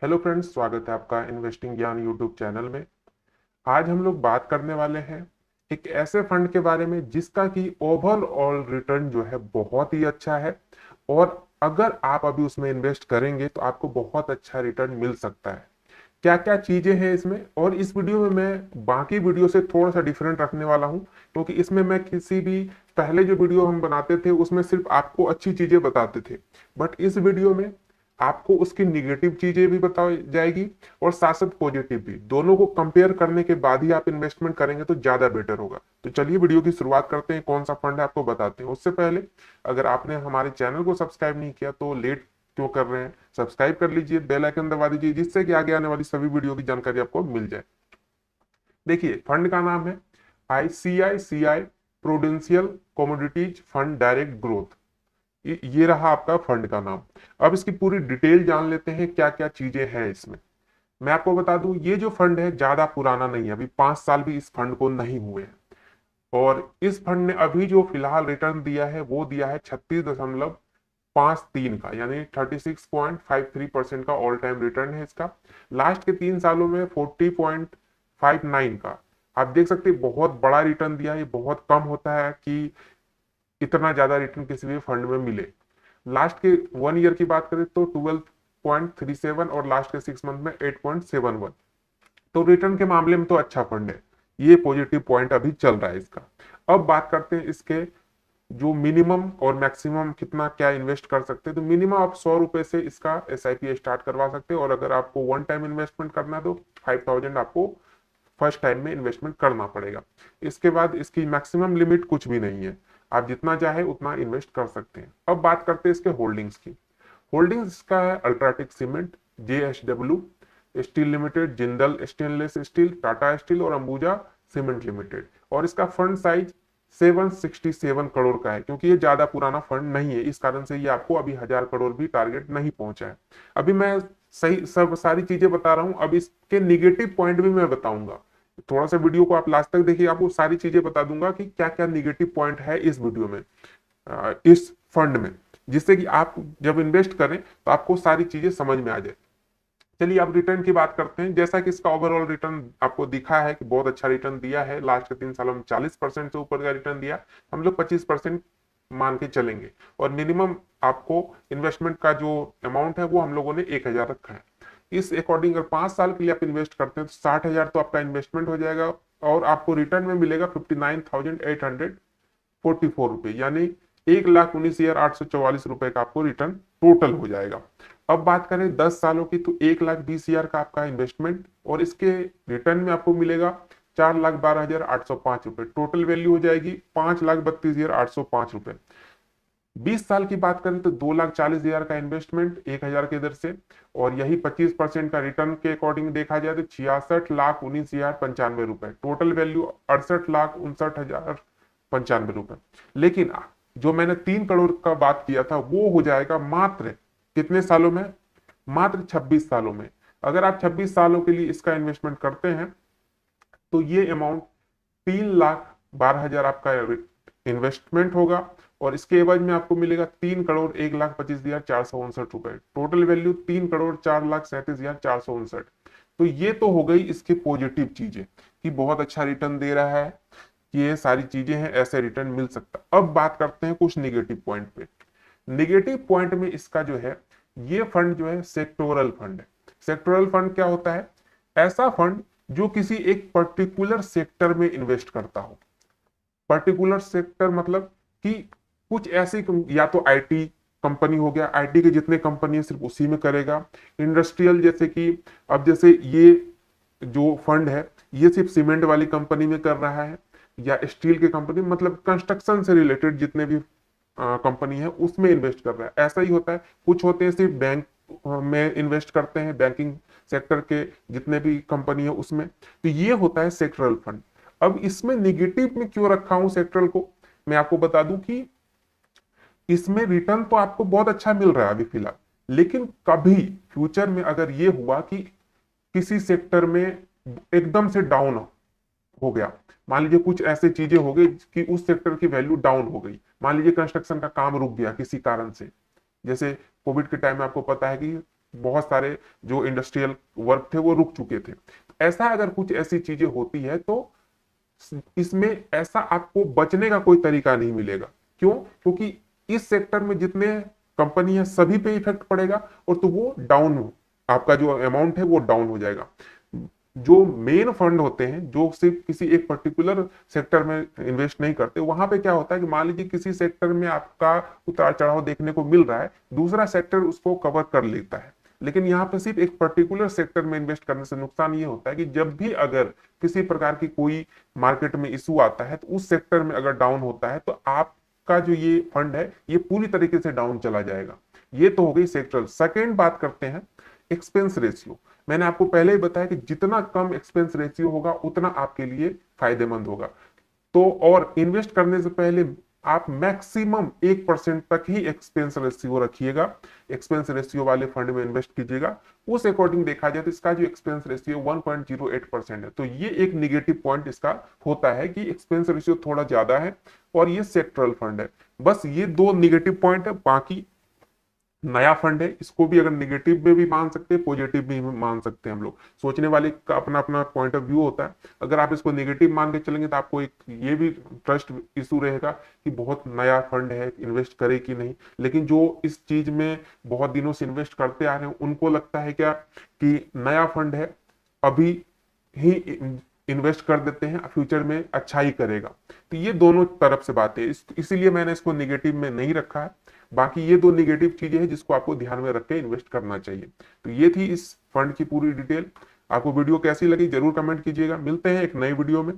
Hello friends, स्वागत है आपका इन्वेस्टिंग ज्ञान यूट्यूब चैनल में। आज हम लोग बात करने वाले हैं एक ऐसे फंड के बारे में जिसका कि ओवरऑल रिटर्न जो है बहुत ही अच्छा है। और अगर आप अभी उसमें इन्वेस्ट करेंगे तो आपको बहुत अच्छा रिटर्न मिल सकता है। क्या क्या चीजें हैं इसमें, और इस वीडियो में मैं बाकी वीडियो से थोड़ा सा डिफरेंट रखने वाला हूं, क्योंकि इसमें मैं किसी भी पहले जो वीडियो हम बनाते थे उसमें सिर्फ आपको अच्छी चीजें बताते थे, बट इस वीडियो में आपको उसकी निगेटिव चीजें भी बताई जाएगी और साथ साथ पॉजिटिव भी। दोनों को कंपेयर करने के बाद ही आप इन्वेस्टमेंट करेंगे तो ज्यादा बेटर होगा। तो चलिए वीडियो की शुरुआत करते हैं। कौन सा फंड है आपको बताते हैं। उससे पहले अगर आपने हमारे चैनल को सब्सक्राइब नहीं किया तो लेट क्यों कर रहे हैं, सब्सक्राइब कर लीजिए, बेल आइकन दबा दीजिए, जिससे कि आगे आने वाली सभी वीडियो की जानकारी आपको मिल जाए। देखिए, फंड का नाम है ICICI prudential commodities fund direct growth. ये रहा आपका फंड का नाम। अब इसकी पूरी डिटेल जान लेते हैं, क्या क्या चीजें हैं इसमें। मैं आपको बता दूं, ये जो फंड है ज्यादा पुराना नहीं है, अभी 5 साल भी इस फंड को नहीं हुए हैं। और इस फंड ने अभी जो फिलहाल रिटर्न दिया है वो दिया है 36.53 का, यानी 36.53% का ऑल टाइम रिटर्न है इसका। लास्ट के 3 सालों में 40.59 का। आप देख सकते हैं बहुत बड़ा रिटर्न दिया है। ये बहुत कम होता है कि इतना ज्यादा रिटर्न किसी भी फंड में मिले। लास्ट के 1 ईयर की बात करें तो 12.37 और लास्ट के 6 मंथ में 8.71। तो रिटर्न के मामले में तो अच्छा फंड है। ये पॉजिटिव पॉइंट अभी चल रहा है इसका। अब बात करते हैं इसके जो मिनिमम और मैक्सिमम कितना क्या इन्वेस्ट कर सकते हैं। तो मिनिमम आप 100 रुपए से इसका SIP स्टार्ट करवा सकते हैं, और अगर आपको वन टाइम इन्वेस्टमेंट करना है तो 5000 आपको फर्स्ट टाइम में इन्वेस्टमेंट करना पड़ेगा। इसके बाद इसकी मैक्सिमम लिमिट कुछ भी नहीं है, आप जितना चाहे उतना इन्वेस्ट कर सकते हैं। अब बात करते हैं इसके होल्डिंग्स की। होल्डिंग्स का है UltraTech cement, JSW steel limited, Jindal stainless steel, Tata steel और अंबुजा सीमेंट लिमिटेड। और इसका फंड साइज 767 करोड़ का है। क्योंकि ये ज्यादा पुराना फंड नहीं है, इस कारण से ये आपको अभी 1000 करोड़ भी टारगेट नहीं पहुंचा है। अभी मैं सही सब सारी चीजें बता रहा हूं, अब इसके निगेटिव पॉइंट भी मैं बताऊंगा। थोड़ा सा वीडियो को आप लास्ट तक देखिए, आपको सारी चीजें बता दूंगा कि क्या क्या निगेटिव पॉइंट है इस वीडियो में, इस फंड में, जिससे कि आप जब इन्वेस्ट करें तो आपको सारी चीजें समझ में आ जाए। चलिए अब रिटर्न की बात करते हैं। जैसा कि इसका ओवरऑल रिटर्न आपको दिखा है कि बहुत अच्छा रिटर्न दिया है। लास्ट के 3 सालों में 40% से ऊपर का रिटर्न दिया। हम लोग 25% मान के चलेंगे। और मिनिमम आपको इन्वेस्टमेंट का जो अमाउंट है वो हम लोगों ने 1000 रखा है। इस अकॉर्डिंग अगर 5 साल के लिए आप इन्वेस्ट करते हैं तो 60,000 तो आपका इन्वेस्टमेंट हो जाएगा, और आपको रिटर्न में मिलेगा 59,844 रुपए, यानी 1,19,844 रुपए का आपको रिटर्न टोटल हो जाएगा। अब बात करें 10 सालों की तो 1,20,000 का आपका इन्वेस्टमेंट, और इसके रिटर्न में आपको मिलेगा 4,12,805 रुपए। टोटल वैल्यू हो जाएगी 5,32,805 रुपए। 20 साल की बात करें तो 2,40,000 का इन्वेस्टमेंट 1,000 के दर से, और यही 25% का रिटर्न के अकॉर्डिंग देखा जाए तो 66,19,095 रुपए। टोटल वैल्यू 68,59,095 रुपए। लेकिन जो मैंने 3 करोड़ का बात किया था वो हो जाएगा मात्र कितने सालों में, मात्र 26 सालों में। अगर आप 26 सालों के लिए इसका इन्वेस्टमेंट करते हैं तो ये अमाउंट 3,12,000 आपका इन्वेस्टमेंट होगा, और इसके एवज में आपको मिलेगा 3,01,25,459 रुपए। Total value 3,04,37,459। तो ये तो हो गई इसकी पॉजिटिव चीजें कि बहुत अच्छा रिटर्न दे रहा है, ये सारी चीजें हैं, ऐसे रिटर्न मिल सकता। अब बात करते हैं कुछ निगेटिव पॉइंट पे। निगेटिव पॉइंट में इसका जो है, ये फंड जो है सेक्टोरल फंड है। सेक्टोरल फंड क्या होता है? ऐसा फंड जो किसी एक पर्टिकुलर सेक्टर में इन्वेस्ट करता हो। पर्टिकुलर सेक्टर मतलब कि कुछ ऐसी या तो IT कंपनी हो गया, IT के जितने कंपनी है सिर्फ उसी में करेगा। इंडस्ट्रियल, जैसे कि अब जैसे ये जो फंड है ये सिर्फ सीमेंट वाली कंपनी में कर रहा है, या स्टील के कंपनी, मतलब कंस्ट्रक्शन से रिलेटेड जितने भी कंपनी है उसमें इन्वेस्ट कर रहा है। ऐसा ही होता है। कुछ होते हैं सिर्फ बैंक में इन्वेस्ट करते हैं, बैंकिंग सेक्टर के जितने भी कंपनी है उसमें। तो ये होता है सेक्टरल फंड। अब इसमें निगेटिव में क्यों रखा हूं सेक्टरल को, मैं आपको बता दूं कि इसमें रिटर्न तो आपको बहुत अच्छा मिल रहा है अभी फिलहाल, लेकिन कभी फ्यूचर में अगर ये हुआ कि किसी सेक्टर में एकदम से डाउन हो गया, मान लीजिए कुछ ऐसे चीजें हो गई कि उस सेक्टर की वैल्यू डाउन हो गई, मान लीजिए कंस्ट्रक्शन का काम रुक गया किसी कारण से, जैसे कोविड के टाइम में आपको पता है कि बहुत सारे जो इंडस्ट्रियल वर्क थे वो रुक चुके थे। ऐसा अगर कुछ ऐसी चीजें होती है तो इसमें ऐसा आपको बचने का कोई तरीका नहीं मिलेगा। क्यों? क्योंकि इस सेक्टर में जितने कंपनी है सभी पे इफेक्ट पड़ेगा, और तो वो डाउन हो, आपका जो अमाउंट है वो डाउन हो जाएगा। जो मेन फंड होते हैं जो सिर्फ किसी एक पर्टिकुलर सेक्टर में इन्वेस्ट नहीं करते, वहां पे क्या होता है कि मान लीजिए किसी सेक्टर में आपका उतार चढ़ाव देखने को मिल रहा है, दूसरा सेक्टर उसको कवर कर लेता है। लेकिन यहाँ पे सिर्फ एक पर्टिकुलर सेक्टर में इन्वेस्ट करने से नुकसान ये होता है कि जब भी अगर किसी प्रकार की कोई मार्केट में इशू आता है तो उस सेक्टर में अगर डाउन होता है तो आपका जो ये फंड है ये पूरी तरीके से डाउन चला जाएगा। ये तो हो गई सेक्टरल। सेकेंड बात करते हैं एक्सपेंस रेशियो। मैंने आपको पहले ही बताया कि जितना कम एक्सपेंस रेशियो होगा उतना आपके लिए फायदेमंद होगा। तो और इन्वेस्ट करने से पहले आप मैक्सिमम 1% तक ही एक्सपेंस रेशियो रखिएगा, एक्सपेंस रेशियो वाले फंड में इन्वेस्ट कीजिएगा। उस अकॉर्डिंग देखा जाए तो इसका जो एक्सपेंस रेशियो 1.08% है, तो ये एक निगेटिव पॉइंट इसका होता है कि एक्सपेंस रेशियो थोड़ा ज्यादा है और ये सेक्टरल फंड है। बस ये दो निगेटिव पॉइंट है। बाकी नया फंड है, इसको भी अगर निगेटिव में भी मान सकते हैं, पॉजिटिव भी मान सकते हैं। हम लोग सोचने वाले का अपना अपना पॉइंट ऑफ व्यू होता है। अगर आप इसको निगेटिव मान के चलेंगे तो आपको एक ये भी ट्रस्ट इशू रहेगा कि बहुत नया फंड है, इन्वेस्ट करे कि नहीं। लेकिन जो इस चीज में बहुत दिनों से इन्वेस्ट करते आ रहे हैं उनको लगता है क्या कि नया फंड है, अभी ही इन्वेस्ट कर देते हैं, फ्यूचर में अच्छा ही करेगा। तो ये दोनों तरफ से बात है, इसीलिए मैंने इसको निगेटिव में नहीं रखा है। बाकी ये दो निगेटिव चीजें हैं जिसको आपको ध्यान में रख के इन्वेस्ट करना चाहिए। तो ये थी इस फंड की पूरी डिटेल। आपको वीडियो कैसी लगी जरूर कमेंट कीजिएगा। मिलते हैं एक नई वीडियो में।